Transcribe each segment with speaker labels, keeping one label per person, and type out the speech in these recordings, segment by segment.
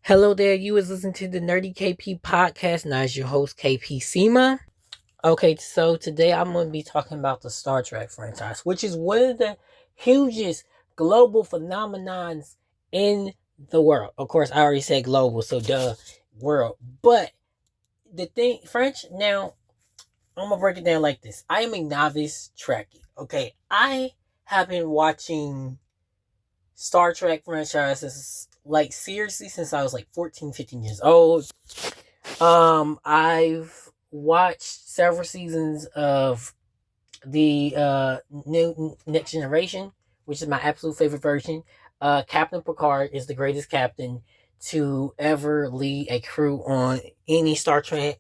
Speaker 1: Hello there, you is listening to the Nerdy KP podcast, and I is your host, KP Sema. Okay, so today I'm going to be talking about the Star Trek franchise, which is one of the hugest global phenomenons in the world. Of course, I already said global, so world. But the thing, now, I'm going to break it down like this. I am a novice Trekkie, okay? I have been watching Star Trek franchises, like, seriously, since I was like 14, 15 years old. I've watched several seasons of the new Next Generation, which is my absolute favorite version. Captain Picard is the greatest captain to ever lead a crew on any Star Trek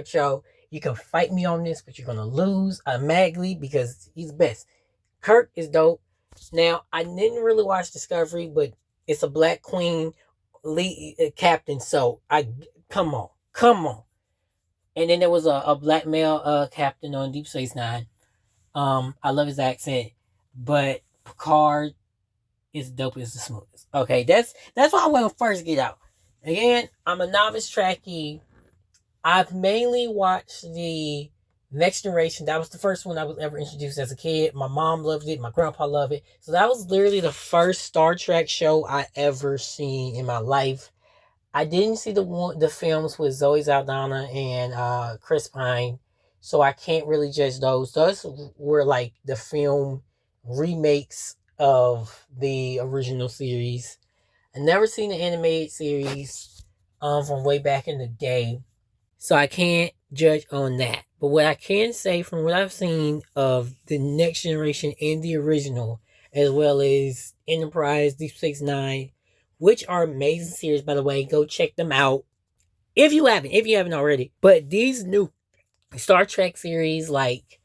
Speaker 1: show. You can fight me on this, but you're gonna lose automatically because he's the best. Kirk is dope. Now, I didn't really watch Discovery, but it's a black queen lead captain, so I come on. And then there was a black male captain on Deep Space Nine. I love his accent, but Picard is dope as the smoothest. Okay, that's what I want to first get out. Again, I'm a novice Trekkie. I've mainly watched the Next Generation. That was the first one I was ever introduced as a kid. My mom loved it. My grandpa loved it. So that was literally the first Star Trek show I ever seen in my life. I didn't see the films with Zoe Saldana and Chris Pine, so I can't really judge those. Those were like the film remakes of the original series. I never seen the animated series from way back in the day, so I can't judge on that. But what I can say from what I've seen of the Next Generation and the original, as well as Enterprise, Deep Space Nine, which are amazing series, by the way, go check them out if you haven't already. But these new Star Trek series, like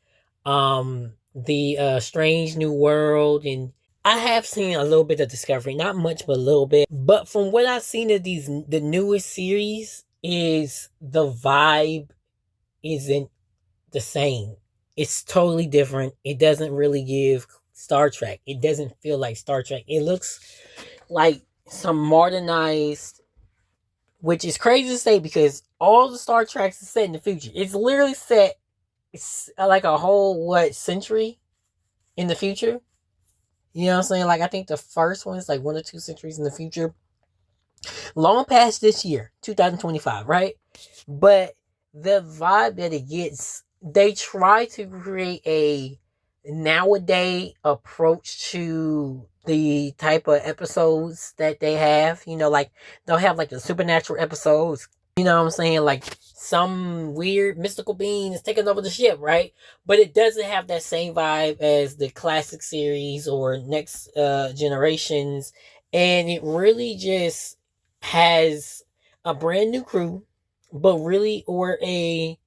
Speaker 1: the Strange New World, and I have seen a little bit of Discovery, not much, but a little bit. But from what I've seen of the newest series, is the vibe isn't the same. It's totally different. It doesn't really give Star Trek. It doesn't feel like Star Trek. It looks like some modernized, which is crazy to say because all the Star Treks is set in the future. It's literally set, it's like a whole century in the future. You know what I'm saying? Like, I think the first one is like 1 or 2 centuries in the future, long past this year, 2025, right? But the vibe that it gets, they try to create a nowadays approach to the type of episodes that they have. Like, they'll have like the supernatural episodes. You know what I'm saying? Like, some weird mystical being is taking over the ship, right? But it doesn't have that same vibe as the classic series or Next Generations. And it really just has a brand new crew, but really, or a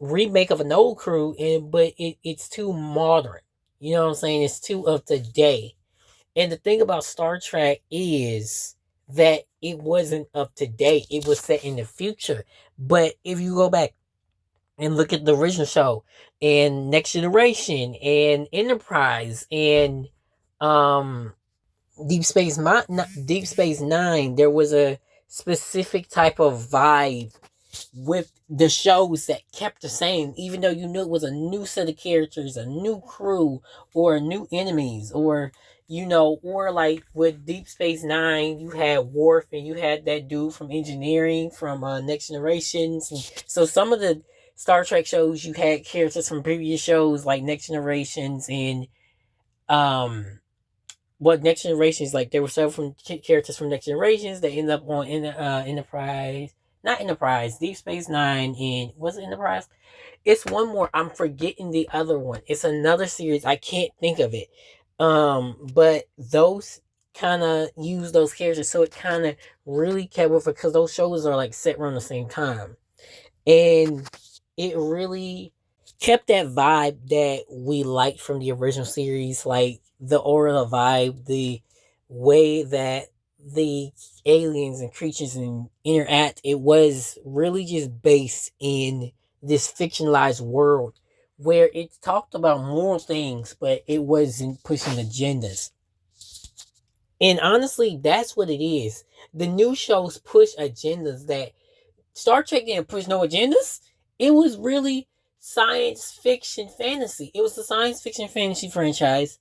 Speaker 1: remake of an old crew, but it's too modern. You know what I'm saying? It's too of today. And the thing about Star Trek is that it wasn't up to date. It was set in the future. But if you go back and look at the original show and Next Generation and Enterprise and um Deep Space Nine, there was a specific type of vibe with the shows that kept the same, even though you knew it was a new set of characters, a new crew, or new enemies, or like with Deep Space Nine, you had Worf and you had that dude from engineering from Next Generations. And so some of the Star Trek shows, you had characters from previous shows like Next Generations and um Next Generations, like there were several characters from Next Generations that end up on Enterprise, not Enterprise, Deep Space Nine, and was it Enterprise? It's one more. I'm forgetting the other one. It's another series. I can't think of it. But those kind of use those characters, so it kind of really kept with it because those shows are like set around the same time, and it really kept that vibe that we liked from the original series, like the aura, the vibe, the way that the aliens and creatures interact. It was really just based in this fictionalized world where it talked about moral things, but it wasn't pushing agendas. And honestly, that's what it is. The new shows push agendas that Star Trek didn't push no agendas. It was really science fiction fantasy. It was a science fiction fantasy franchise.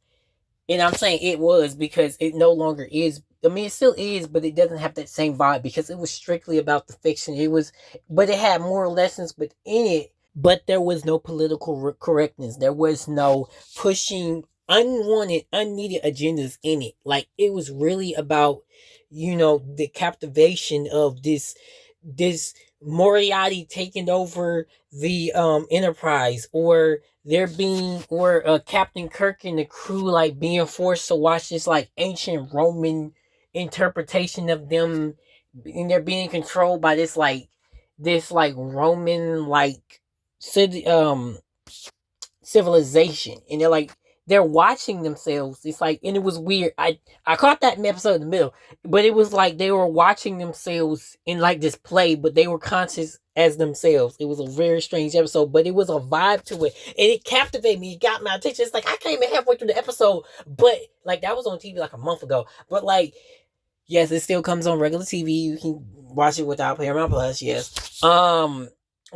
Speaker 1: And I'm saying it was because it no longer is. I mean, it still is, but it doesn't have that same vibe because it was strictly about the fiction. It was, but it had moral lessons within it. But there was no political correctness. There was no pushing unwanted, unneeded agendas in it. Like it was really about, the captivation of this Moriarty taking over the Enterprise, or there being, or Captain Kirk and the crew like being forced to watch this like ancient Roman interpretation of them, and they're being controlled by this like Roman like city civilization, and they're watching themselves. It's like, and it was weird. I caught that in the episode in the middle, but it was like they were watching themselves in like this play, but they were conscious as themselves. It was a very strange episode, but it was a vibe to it, and it captivated me. It got my attention. It's like I came in halfway through the episode, but like that was on TV like a month ago. But like, yes, it still comes on regular TV. You can watch it without Paramount Plus. Yes.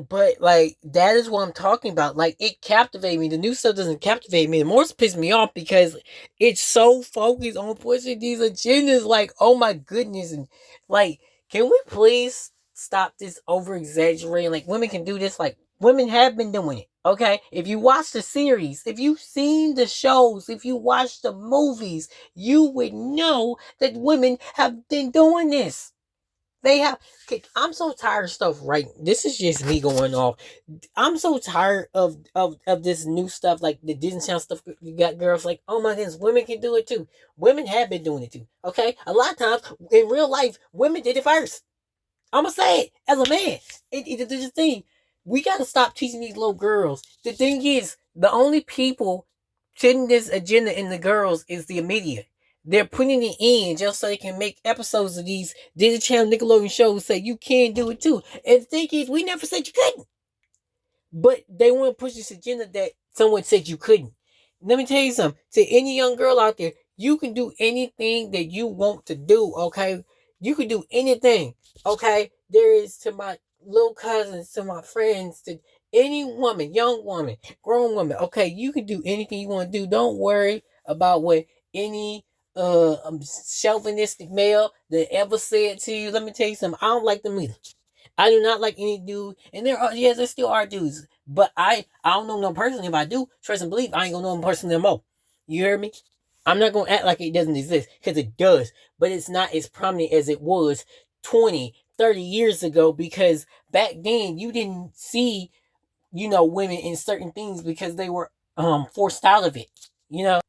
Speaker 1: But like that is what I'm talking about. Like it captivated me. The new stuff doesn't captivate me. The more pissed me off because it's so focused on pushing these agendas. Like, oh my goodness, and like, can we please stop this over exaggerating? Like, women can do this. Like, women have been doing it. Okay, if you watch the series, if you've seen the shows, if you watch the movies, you would know that women have been doing this. They have. Okay, I'm so tired of stuff. Right, this is just me going off. I'm so tired of this new stuff, like the Disney Channel stuff. You got girls like, oh my goodness, women can do it too. Women have been doing it too. Okay, a lot of times in real life, women did it first. I'm gonna say it as a man. There's a thing. We gotta stop teaching these little girls. The thing is, the only people putting this agenda in the girls is the media. They're putting it in just so they can make episodes of these Disney Channel Nickelodeon shows say you can do it too. And the thing is, we never said you couldn't. But they want to push this agenda that someone said you couldn't. Let me tell you something. To any young girl out there, you can do anything that you want to do, okay? You can do anything, okay? There is, to my little cousins, to my friends, to any woman, young woman, grown woman, okay? You can do anything you want to do. Don't worry about what any chauvinistic male that ever said to you. Let me tell you something. I don't like them either. I do not like any dude, and there still are dudes, but I don't know them personally. If I do, trust and believe, I ain't gonna know them personally no more. You hear me? I'm not gonna act like it doesn't exist, because it does, but it's not as prominent as it was 20, 30 years ago, because back then you didn't see, women in certain things because they were forced out of it.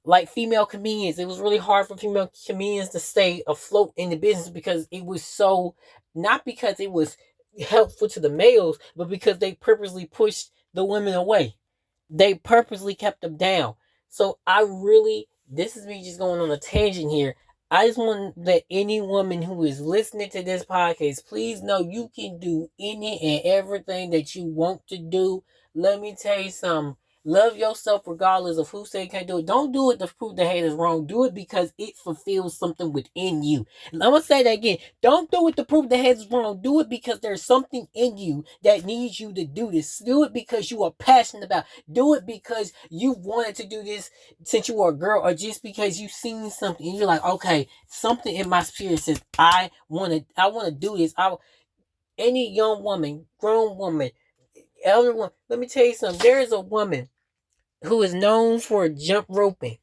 Speaker 1: Like female comedians, it was really hard for female comedians to stay afloat in the business because it was so, not because it was helpful to the males, but because they purposely pushed the women away. They purposely kept them down. So this is me just going on a tangent here. I just want that any woman who is listening to this podcast, please know you can do any and everything that you want to do. Let me tell you something. Love yourself regardless of who say you can't do it. Don't do it to prove the hate is wrong. Do it because it fulfills something within you. And I'm going to say that again. Don't do it to prove the hate is wrong. Do it because there's something in you that needs you to do this. Do it because you are passionate about it. Do it because you wanted to do this since you were a girl, or just because you've seen something and you're like, okay, something in my spirit says I want to do this. Any young woman, grown woman, elder woman, let me tell you something. There is a woman who is known for jump roping.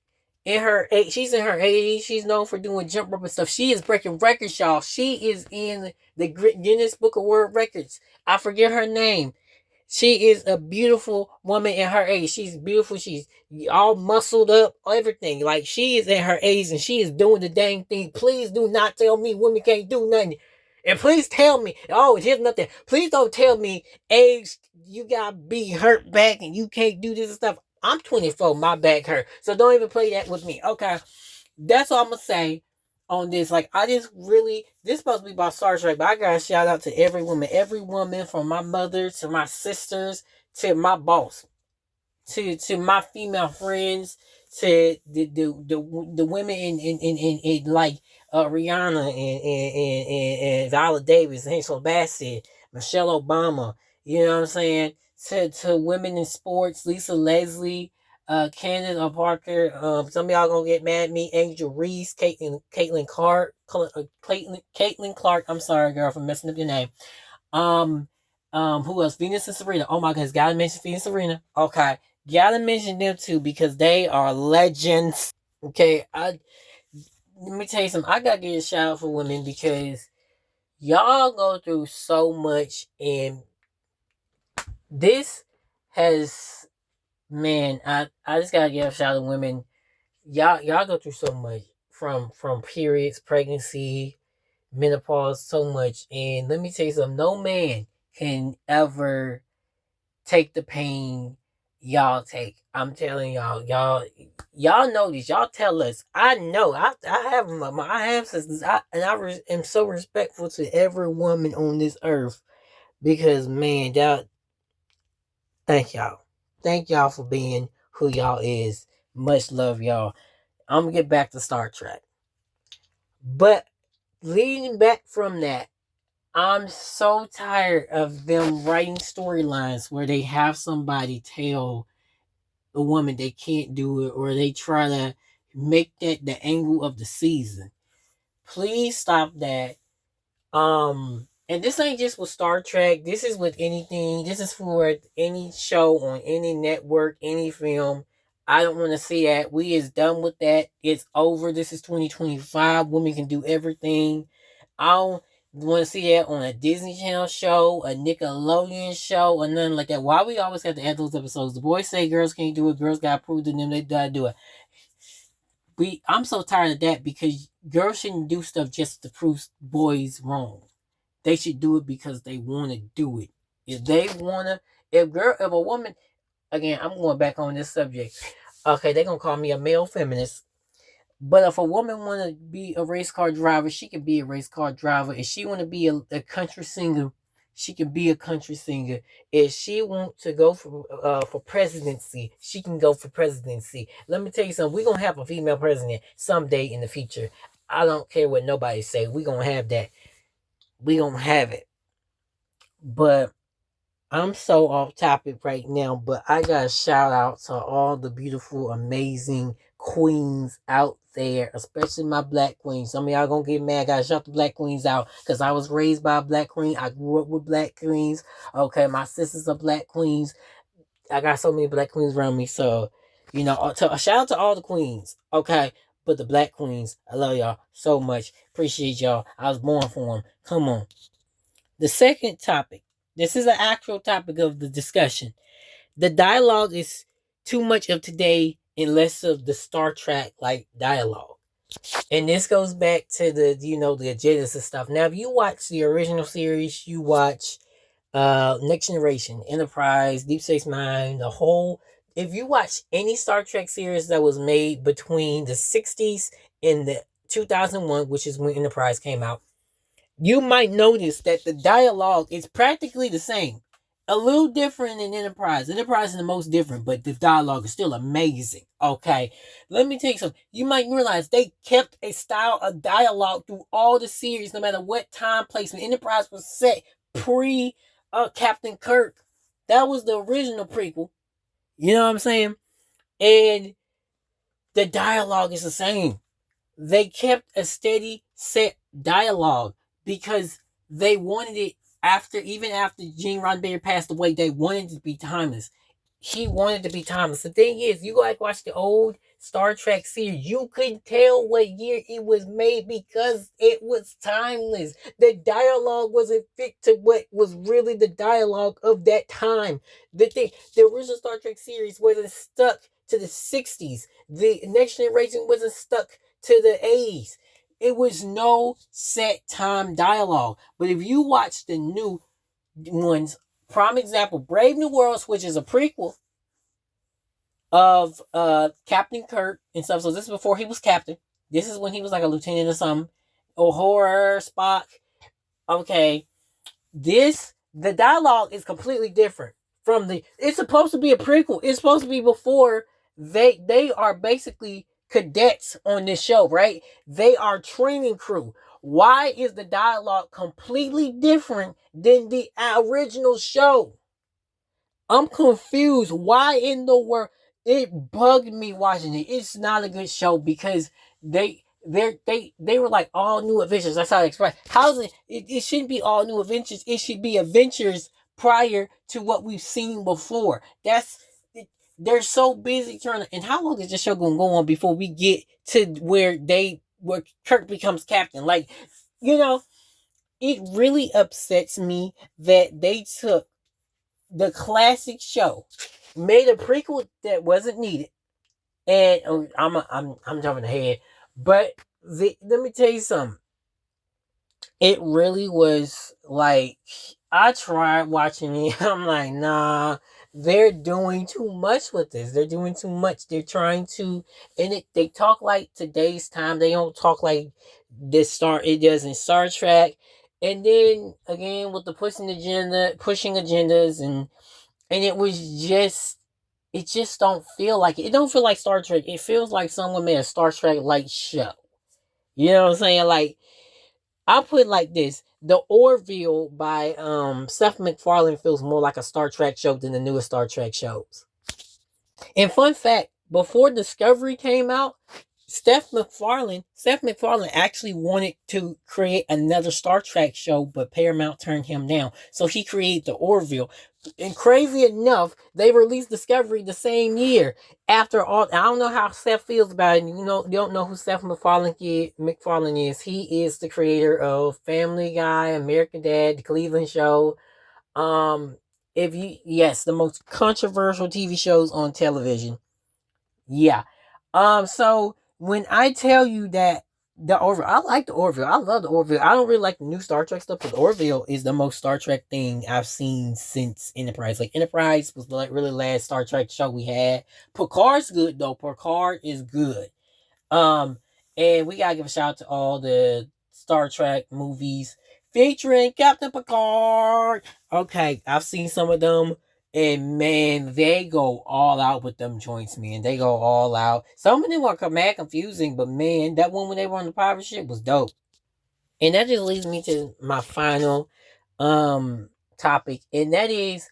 Speaker 1: She's in her 80s. She's known for doing jump roping stuff. She is breaking records, y'all. She is in the Guinness Book of World Records. I forget her name. She is a beautiful woman in her age. She's beautiful. She's all muscled up, everything. Like, she is in her age and she is doing the dang thing. Please do not tell me women can't do nothing. And please tell me, oh, here's nothing. Please don't tell me, age, you gotta be hurt back and you can't do this and stuff. I'm 24, my back hurt. So don't even play that with me. Okay. That's all I'm gonna say on this. Like, this supposed to be about Star Trek, but I gotta shout out to every woman from my mother to my sisters to my boss, to my female friends, to the women in like Rihanna and Viola Davis, Angela Bassett, Michelle Obama. You know what I'm saying? To women in sports, Lisa Leslie, Candace Parker. Some of y'all gonna get mad at me. Angel Reese, Caitlin Clark, Caitlin Clark. I'm sorry, girl, for messing up your name. Um, who else? Venus and Serena. Oh my goodness, gotta mention Venus and Serena. Okay, gotta mention them too because they are legends. Okay, let me tell you something. I gotta give a shout out for women because y'all go through so much, and this has man. I just gotta give a shout out to women. Y'all go through so much from periods, pregnancy, menopause, so much. And let me tell you something. No man can ever take the pain y'all take. I'm telling y'all know this. Y'all tell us. I know. I have I have sisters. Am so respectful to every woman on this earth because man, y'all, thank y'all, thank y'all for being who y'all is. Much love, y'all. I'm gonna get back to Star Trek, but leading back from that. I'm so tired of them writing storylines where they have somebody tell a woman they can't do it or they try to make that the angle of the season. Please stop that. And this ain't just with Star Trek. This is with anything. This is for any show on any network, any film. I don't want to see that. We is done with that. It's over. This is 2025. Women can do everything. I don't want to see that on a Disney Channel show, a Nickelodeon show, or nothing like that. Why we always have to add those episodes? The boys say girls can't do it. Girls got to prove to them they gotta do it. I'm so tired of that because girls shouldn't do stuff just to prove boys wrong. They should do it because they want to do it. If they wanna, if a woman, again, I'm going back on this subject. Okay, they gonna call me a male feminist. But if a woman want to be a race car driver, she can be a race car driver. If she want to be a country singer, she can be a country singer. If she want to go for presidency, she can go for presidency. Let me tell you something. We're gonna have a female president someday in the future. I don't care what nobody say. We're gonna have that. We gonna have it. But I'm so off topic right now, but I got to shout out to all the beautiful, amazing queens out there, especially my black queens. Some of y'all gonna get mad. I gotta shout the black queens out because I was raised by a black queen. I grew up with black queens. Okay, my sisters are black queens. I got so many black queens around me. So, a shout out to all the queens. Okay, but the black queens, I love y'all so much. Appreciate y'all. I was born for them. Come on. The second topic. This is an actual topic of the discussion. The dialogue is too much of today and less of the Star Trek like dialogue. And this goes back to the agendas and stuff. Now, if you watch the original series, you watch Next Generation, Enterprise, Deep Space Nine, the whole. If you watch any Star Trek series that was made between the 60s and the 2001, which is when Enterprise came out, you might notice that the dialogue is practically the same. A little different in Enterprise. Enterprise is the most different, but the dialogue is still amazing. Okay. Let me tell you something. You might realize they kept a style of dialogue through all the series, no matter what time placement. Enterprise was set pre Captain Kirk. That was the original prequel. You know what I'm saying? And the dialogue is the same. They kept a steady set dialogue because they wanted it even after Gene Roddenberry passed away, they wanted it to be timeless. He wanted to be timeless. The thing is, you go watch the old Star Trek series, you couldn't tell what year it was made because it was timeless. The dialogue wasn't fit to what was really the dialogue of that time. The original Star Trek series wasn't stuck to the 60s. The Next Generation wasn't stuck to the 80s. It was no set time dialogue. But if you watch the new ones, prime example, Brave New Worlds, which is a prequel of Captain Kirk and stuff. So this is before he was captain. This is when he was like a lieutenant or something. Horror, Spock. Okay. The dialogue is completely different from it's supposed to be a prequel. It's supposed to be before They are basically cadets on this show, right? They are training crew. Why is the dialogue completely different than the original show? I'm confused. Why in the world? It bugged me watching it. It's not a good show because they were like all new adventures. That's how I express. How's it shouldn't be all new adventures. It should be adventures prior to what we've seen before. They're so busy trying to. And how long is this show gonna go on before we get to where Kirk becomes captain? Like, you know, it really upsets me that they took the classic show, made a prequel that wasn't needed, and I'm jumping ahead, but let me tell you something. It really was like I tried watching it. I'm like, nah, they're doing too much with this. They're doing too much. They're trying to, and they talk like today's time. They don't talk like this Star. It does in Star Trek. And then again with the pushing agendas, and it just don't feel like it. It don't feel like Star Trek. It feels like someone made a Star Trek like show. You know what I'm saying? Like, I'll put it like this: the Orville by Seth MacFarlane feels more like a Star Trek show than the newest Star Trek shows. And fun fact, before Discovery came out, Seth MacFarlane actually wanted to create another Star Trek show, but Paramount turned him down. So he created the Orville. And crazy enough, they released Discovery the same year. After all, I don't know how Seth feels about it. You don't know who MacFarlane is. He is the creator of Family Guy, American Dad, The Cleveland Show. Um, if you yes, the most controversial TV shows on television. Yeah. So when I tell you that the Orville, I like the Orville. I love the Orville. I don't really like the new Star Trek stuff, but the Orville is the most Star Trek thing I've seen since Enterprise. Like Enterprise was like really last Star Trek show we had. Picard's good though. Picard is good. Um, and we gotta give a shout out to all the Star Trek movies featuring Captain Picard. Okay, I've seen some of them, and man, they go all out with them joints, man. They go all out. Some of them are mad confusing, but man, that one when they were on the pirate ship was dope. And that just leads me to my final um topic, and that is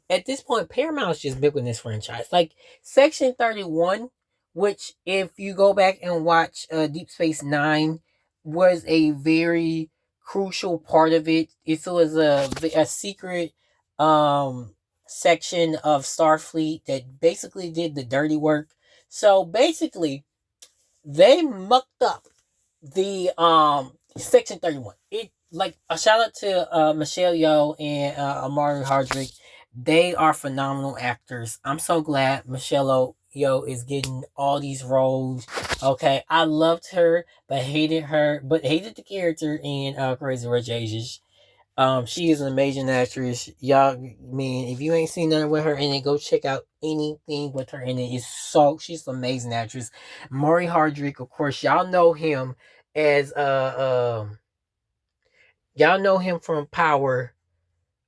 Speaker 1: at this point Paramount's just big with this franchise. Like Section 31, which if you go back and watch Deep Space Nine, was a very crucial part of it. It was a secret um section of Starfleet that basically did the dirty work. So basically they mucked up the Section 31. It like a shout out to Michelle Yeoh and Amari Hardrick. They are phenomenal actors. I'm so glad Michelle Yeoh is getting all these roles. Okay, I loved her, but hated the character in Crazy Rich Asians. She is an amazing actress. Y'all, man, if you ain't seen nothing with her in it, go check out anything with her in it. She's an amazing actress. Maury Hardrick, of course, as y'all know him from Power.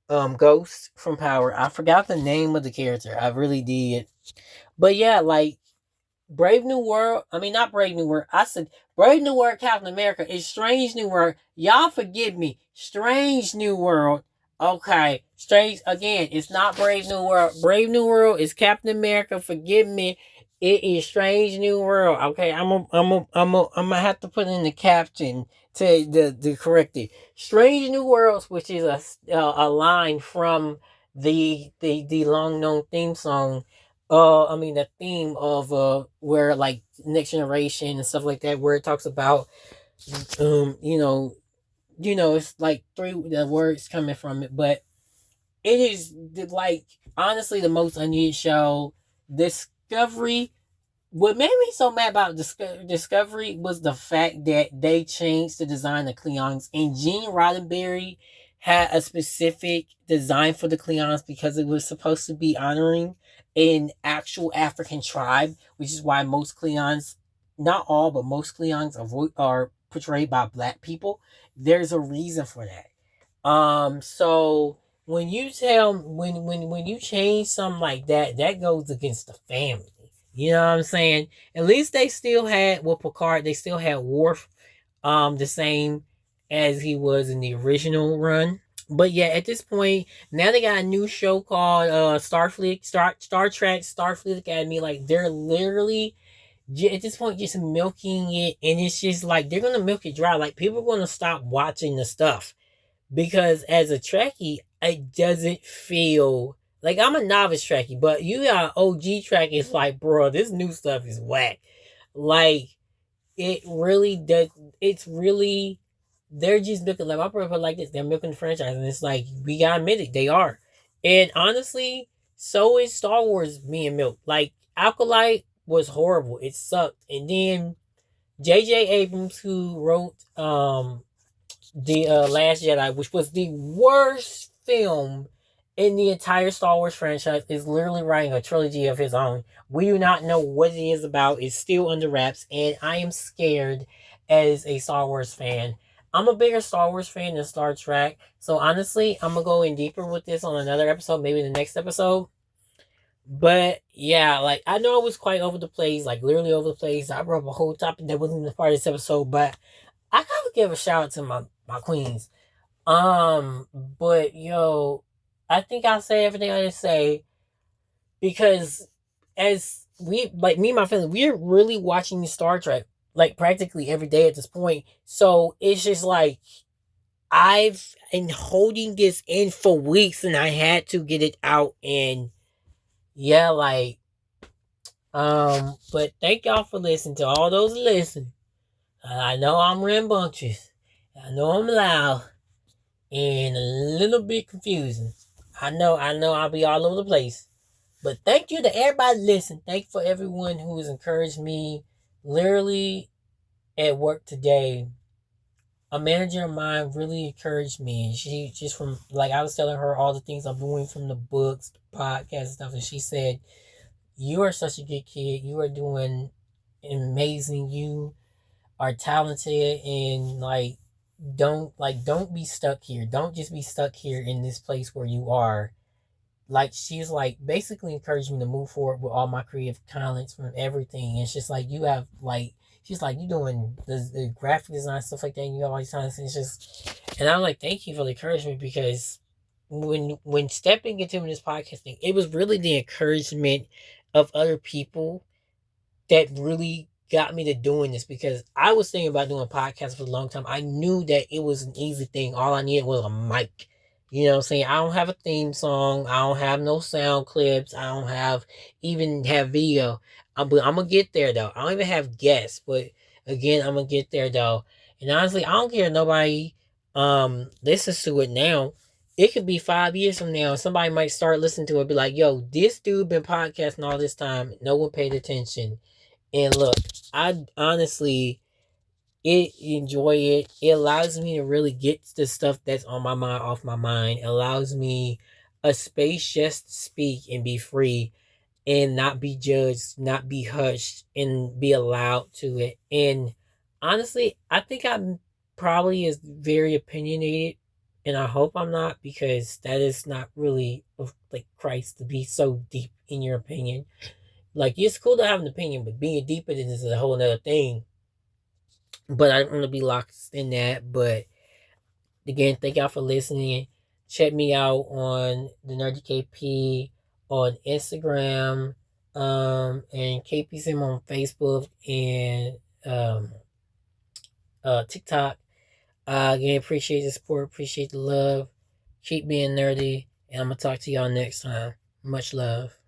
Speaker 1: Ghost from Power. I forgot the name of the character. I really did. But yeah, like Brave New World. I mean, not Brave New World. I said Brave New World, Captain America. It's Strange New World. Y'all forgive me. Strange New World. Okay, Strange again. It's not Brave New World. Brave New World is Captain America. Forgive me. It is Strange New World. Okay, I'm gonna have to put in the caption to correct it. Strange New Worlds, which is a line from the long known theme song, I mean the theme of where like Next Generation and stuff like that, where it talks about um you know it's like three the words coming from it, but it is like honestly the most unneeded show. Discovery, what made me so mad about Discovery was the fact that they changed the design of Klingons, and Gene Roddenberry had a specific design for the Klingons because it was supposed to be honoring an actual African tribe, which is why most Klingons, not all, but most Klingons are portrayed by black people. There's a reason for that. So when you change something like that, that goes against the family. You know what I'm saying? At least they still had with Picard. They still had Worf, the same as he was in the original run. But yeah, at this point, now they got a new show called Star Trek Starfleet Academy. Like they're literally at this point just milking it, and it's just like they're gonna milk it dry. Like people are gonna stop watching the stuff because as a Trekkie, it doesn't feel like I'm a novice Trekkie, but you got OG Trekkie. It's like, bro, this new stuff is whack. Like it really does. It's really they're just milking like my brother like this. They're milking the franchise, and it's like we gotta admit it, they are. And honestly, so is Star Wars being milked. Like Alkalite was horrible. It sucked, and then J.J. Abrams, who wrote the Last Jedi, which was the worst film in the entire Star Wars franchise, is literally writing a trilogy of his own. We do not know what it is about. It's still under wraps, and I am scared as a Star Wars fan. I'm a bigger Star Wars fan than Star Trek, so honestly, I'm gonna go in deeper with this on another episode, maybe the next episode. But yeah, like I know I was quite over the place, like literally over the place. I brought up a whole topic that wasn't even part of this episode, but I gotta give a shout out to my queens. But yo, I think I'll say everything I just say because as we like me and my family, we're really watching Star Trek like practically every day at this point. So it's just like I've been holding this in for weeks and I had to get it out and yeah, like but thank y'all for listening to all those listening. I know I'm rambunctious. I know I'm loud and a little bit confusing. I know I'll be all over the place. But thank you to everybody listening. Thank you for everyone who has encouraged me. Literally at work today, a manager of mine really encouraged me. And she just from like I was telling her all the things I'm doing from the books, the podcast and stuff, and she said, you are such a good kid. You are doing amazing. You are talented and don't be stuck here. Don't just be stuck here in this place where you are. Like she's like basically encouraged me to move forward with all my creative talents from everything. And it's just like you have like she's like you doing the graphic design stuff like that and you have all these talents and it's just and I'm like thank you for the encouragement because when stepping into this podcasting, it was really the encouragement of other people that really got me to doing this because I was thinking about doing podcasts for a long time. I knew that it was an easy thing. All I needed was a mic. You know what I'm saying? I don't have a theme song. I don't have no sound clips. I don't have even have video. But I'm gonna get there though. I don't even have guests, but again, I'm gonna get there though. And honestly, I don't care if nobody listens to it now. It could be 5 years from now. Somebody might start listening to it, be like, "Yo, this dude been podcasting all this time. No one paid attention." And look, I honestly it enjoy it. It allows me to really get the stuff that's on my mind off my mind. It allows me a space just to speak and be free and not be judged, not be hushed, and be allowed to it. And honestly, I think I'm probably is very opinionated, and I hope I'm not because that is not really of like Christ to be so deep in your opinion. Like it's cool to have an opinion, but being deep in it is a whole nother thing. But I don't want to be locked in that. But again, thank y'all for listening. Check me out on the Nerdy KP on Instagram, and KP Sim on Facebook and TikTok. Again, appreciate the support, appreciate the love. Keep being nerdy, and I'm gonna talk to y'all next time. Much love.